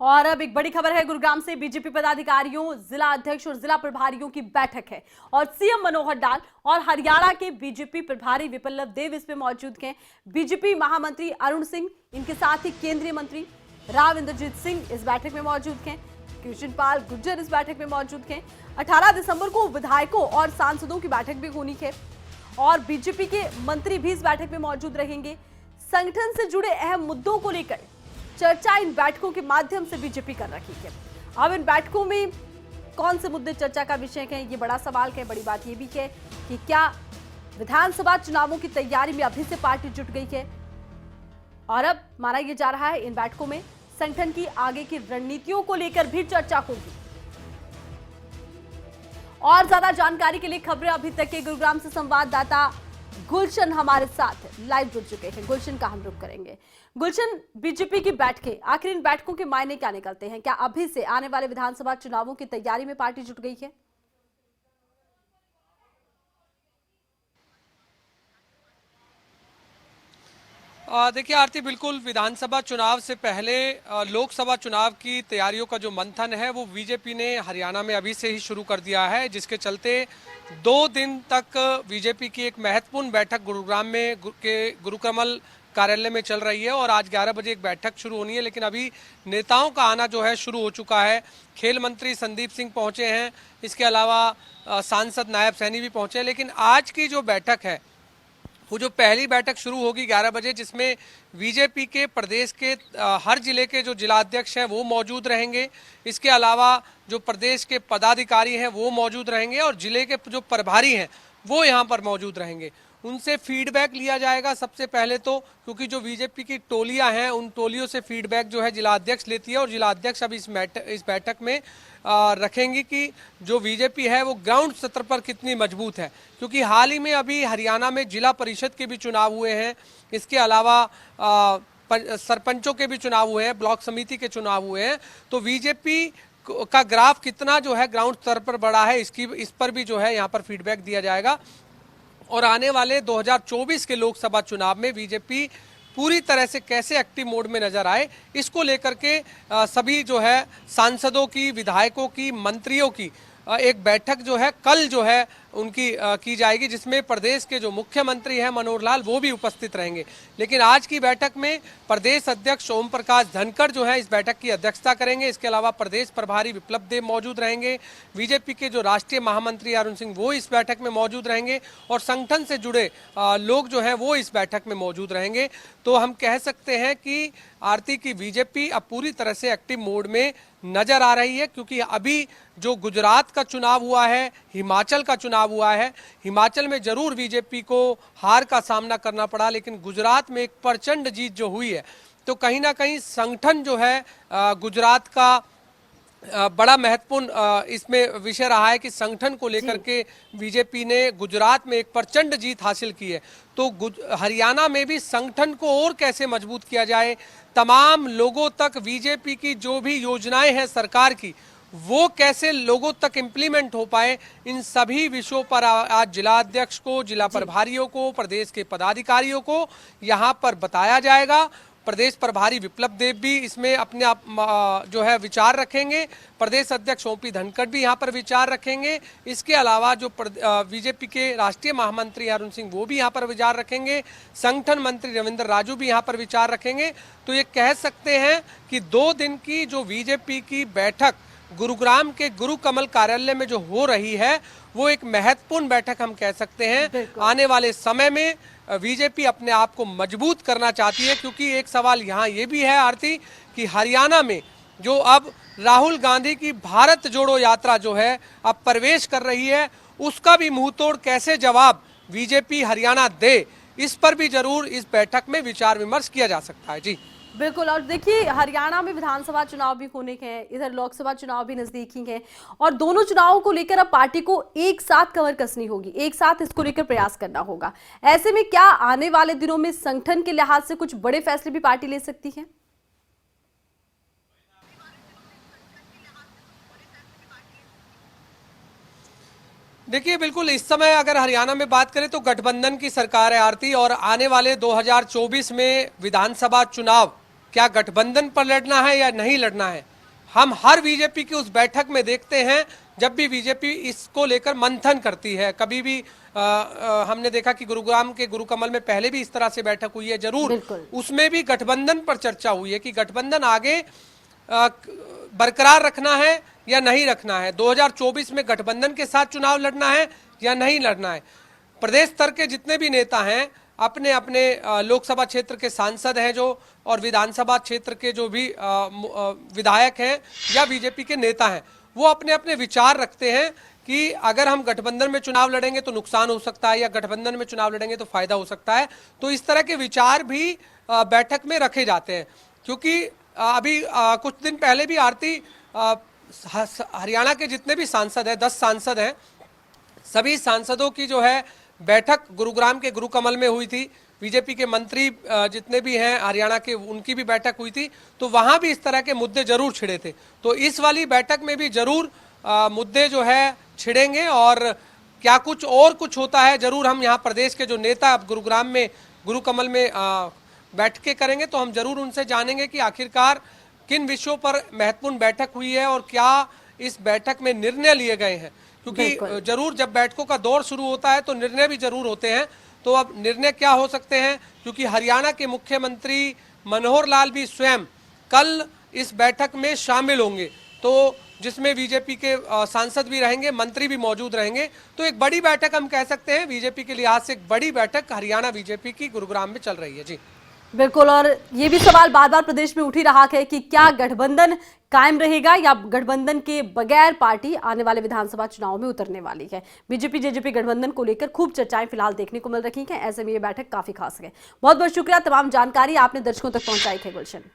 और अब एक बड़ी खबर है गुरुग्राम से। बीजेपी पदाधिकारियों, जिला अध्यक्ष और जिला प्रभारियों की बैठक है और सीएम मनोहर लाल और हरियाणा के बीजेपी प्रभारी विप्लव देव इसमें मौजूद हैं। बीजेपी महामंत्री अरुण सिंह, इनके साथ ही केंद्रीय मंत्री राव इंद्रजीत सिंह इस बैठक में मौजूद हैं। कृष्ण पाल गुर्जर इस बैठक में मौजूद हैं। 18 दिसंबर को विधायकों और सांसदों की बैठक भी होनी है और बीजेपी के मंत्री भी इस बैठक में मौजूद रहेंगे। संगठन से जुड़े अहम मुद्दों को लेकर चर्चा इन बैठकों के माध्यम से बीजेपी कर रही है। अब इन बैठकों में कौन से मुद्दे चर्चा का विषय हैं, ये बड़ा सवाल है। बड़ी बात ये भी है कि क्या विधानसभा चुनावों की तैयारी में अभी से पार्टी जुट गई है और अब माना यह जा रहा है इन बैठकों में संगठन की आगे की रणनीतियों को लेकर भी चर्चा होगी। और ज्यादा जानकारी के लिए खबरें अभी तक के गुरुग्राम से संवाददाता गुलशन हमारे साथ लाइव जुड़ चुके हैं। गुलशन का हम रुख करेंगे। गुलशन, बीजेपी की बैठकें, आखिर इन बैठकों के मायने क्या निकलते हैं? क्या अभी से आने वाले विधानसभा चुनावों की तैयारी में पार्टी जुट गई है? देखिए आरती, बिल्कुल विधानसभा चुनाव से पहले लोकसभा चुनाव की तैयारियों का जो मंथन है वो बीजेपी ने हरियाणा में अभी से ही शुरू कर दिया है, जिसके चलते 2 दिन तक बीजेपी की एक महत्वपूर्ण बैठक गुरुग्राम में के गुरुकमल कार्यालय में चल रही है और आज 11 बजे एक बैठक शुरू होनी है। लेकिन अभी नेताओं का आना जो है शुरू हो चुका है। खेल मंत्री संदीप सिंह पहुंचे हैं, इसके अलावा सांसद नायब सैनी भी पहुंचे हैं। लेकिन आज की जो बैठक है वो जो पहली बैठक शुरू होगी 11 बजे, जिसमें बीजेपी के प्रदेश के हर जिले के जो जिलाध्यक्ष हैं वो मौजूद रहेंगे। इसके अलावा जो प्रदेश के पदाधिकारी हैं वो मौजूद रहेंगे और जिले के जो प्रभारी हैं वो यहाँ पर मौजूद रहेंगे। उनसे फीडबैक लिया जाएगा सबसे पहले तो, क्योंकि जो बीजेपी की टोलियां हैं उन टोलियों से फीडबैक जो है जिला अध्यक्ष लेती है और जिला अध्यक्ष अब इस बैठक में रखेंगी कि जो बीजेपी है वो ग्राउंड स्तर पर कितनी मजबूत है। क्योंकि हाल ही में अभी हरियाणा में जिला परिषद के भी चुनाव हुए हैं, इसके अलावा सरपंचों के भी चुनाव हुए हैं, ब्लॉक समिति के चुनाव हुए हैं। तो बीजेपी का ग्राफ कितना जो है ग्राउंड स्तर पर बढ़ा है, इस पर भी जो है यहाँ पर फीडबैक दिया जाएगा। और आने वाले 2024 के लोकसभा चुनाव में बीजेपी पूरी तरह से कैसे एक्टिव मोड में नजर आए, इसको लेकर के सभी जो है सांसदों की, विधायकों की, मंत्रियों की एक बैठक जो है कल जो है उनकी की जाएगी, जिसमें प्रदेश के जो मुख्यमंत्री हैं मनोहर लाल वो भी उपस्थित रहेंगे। लेकिन आज की बैठक में प्रदेश अध्यक्ष ओम प्रकाश धनखड़ जो है इस बैठक की अध्यक्षता करेंगे। इसके अलावा प्रदेश प्रभारी विप्लव देव मौजूद रहेंगे। बीजेपी के जो राष्ट्रीय महामंत्री अरुण सिंह वो इस बैठक में मौजूद रहेंगे और संगठन से जुड़े लोग जो हैं वो इस बैठक में मौजूद रहेंगे। तो हम कह सकते हैं कि आरती की बीजेपी अब पूरी तरह से एक्टिव मोड में नजर आ रही है, क्योंकि अभी जो गुजरात का चुनाव हुआ है, हिमाचल का चुनाव हुआ है, हिमाचल में जरूर बीजेपी को हार का सामना करना पड़ा, लेकिन गुजरात में एक प्रचंड जीत जो हुई है, तो कहीं ना कहीं संगठन जो है गुजरात का बड़ा महत्वपूर्ण इसमें विषय रहा है कि संगठन को लेकर के बीजेपी ने गुजरात में एक प्रचंड जीत हासिल की है। तो हरियाणा में भी संगठन को और कैसे मजबूत किया जाए, तमाम लोगों तक बीजेपी की जो भी योजनाएं हैं सरकार की वो कैसे लोगों तक इम्प्लीमेंट हो पाए, इन सभी विषयों पर आज जिला अध्यक्ष को, जिला प्रभारियों को, प्रदेश के पदाधिकारियों को यहाँ पर बताया जाएगा। प्रदेश प्रभारी विप्लव देव भी इसमें अपने जो है विचार रखेंगे। प्रदेश अध्यक्ष ओपी धनखड़ भी यहाँ पर विचार रखेंगे। इसके अलावा जो बीजेपी के राष्ट्रीय महामंत्री अरुण सिंह वो भी यहाँ पर विचार रखेंगे। संगठन मंत्री रविंद्र राजू भी यहाँ पर विचार रखेंगे। तो ये कह सकते हैं कि 2 दिन की जो बीजेपी की बैठक गुरुग्राम के गुरुकमल कार्यालय में जो हो रही है वो एक महत्वपूर्ण बैठक हम कह सकते हैं। आने वाले समय में बीजेपी अपने आप को मजबूत करना चाहती है, क्योंकि एक सवाल यहाँ ये भी है आरती कि हरियाणा में जो अब राहुल गांधी की भारत जोड़ो यात्रा जो है अब प्रवेश कर रही है, उसका भी मुंह तोड़ कैसे जवाब बीजेपी हरियाणा दे, इस पर भी जरूर इस बैठक में विचार विमर्श किया जा सकता है। जी बिल्कुल। और देखिए, हरियाणा में विधानसभा चुनाव भी होने के हैं, इधर लोकसभा चुनाव भी नजदीक ही है और दोनों चुनावों को लेकर अब पार्टी को एक साथ कमर कसनी होगी, एक साथ इसको लेकर प्रयास करना होगा। ऐसे में क्या आने वाले दिनों में संगठन के लिहाज से कुछ बड़े फैसले भी पार्टी ले सकती है? देखिए, बिल्कुल इस समय अगर हरियाणा में बात करें तो गठबंधन की सरकार है आरती, और आने वाले 2024 में विधानसभा चुनाव क्या गठबंधन पर लड़ना है या नहीं लड़ना है। हम हर बीजेपी की उस बैठक में देखते हैं, जब भी बीजेपी इसको लेकर मंथन करती है। कभी भी हमने देखा कि गुरुग्राम के गुरु कमल में पहले भी इस तरह से बैठक हुई है, जरूर उसमें भी गठबंधन पर चर्चा हुई है कि गठबंधन आगे बरकरार रखना है या नहीं रखना है, 2024 में गठबंधन के साथ चुनाव लड़ना है या नहीं लड़ना है। प्रदेश स्तर के जितने भी नेता हैं, अपने अपने लोकसभा क्षेत्र के सांसद हैं जो, और विधानसभा क्षेत्र के जो भी विधायक हैं या बीजेपी के नेता हैं, वो अपने अपने विचार रखते हैं कि अगर हम गठबंधन में चुनाव लड़ेंगे तो नुकसान हो सकता है या गठबंधन में चुनाव लड़ेंगे तो फायदा हो सकता है। तो इस तरह के विचार भी बैठक में रखे जाते हैं, क्योंकि अभी कुछ दिन पहले भी आरती हरियाणा के जितने भी सांसद हैं, 10 सांसद हैं, सभी सांसदों की जो है बैठक गुरुग्राम के गुरु कमल में हुई थी। बीजेपी के मंत्री जितने भी हैं हरियाणा के, उनकी भी बैठक हुई थी, तो वहां भी इस तरह के मुद्दे जरूर छिड़े थे। तो इस वाली बैठक में भी जरूर मुद्दे जो है छिड़ेंगे, और क्या कुछ होता है जरूर हम यहाँ प्रदेश के जो नेता अब गुरुग्राम में गुरु कमल में बैठकें करेंगे, तो हम जरूर उनसे जानेंगे कि आखिरकार किन विषयों पर महत्वपूर्ण बैठक हुई है और क्या इस बैठक में निर्णय लिए गए हैं। क्योंकि जरूर जब बैठकों का दौर शुरू होता है तो निर्णय भी जरूर होते हैं। तो अब निर्णय क्या हो सकते हैं, क्योंकि हरियाणा के मुख्यमंत्री मनोहर लाल भी स्वयं कल इस बैठक में शामिल होंगे, तो जिसमें बीजेपी के सांसद भी रहेंगे, मंत्री भी मौजूद रहेंगे। तो एक बड़ी बैठक हम कह सकते हैं, बीजेपी के लिहाज से एक बड़ी बैठक हरियाणा बीजेपी की गुरुग्राम में चल रही है। जी बिल्कुल, और ये भी सवाल बार बार प्रदेश में उठ ही रहा है कि क्या गठबंधन कायम रहेगा या गठबंधन के बगैर पार्टी आने वाले विधानसभा चुनाव में उतरने वाली है। बीजेपी जेजेपी गठबंधन को लेकर खूब चर्चाएं फिलहाल देखने को मिल रही हैं। ऐसे में ये बैठक काफी खास है। बहुत बहुत शुक्रिया, तमाम जानकारी आपने दर्शकों तक पहुंचाई है गुलशन।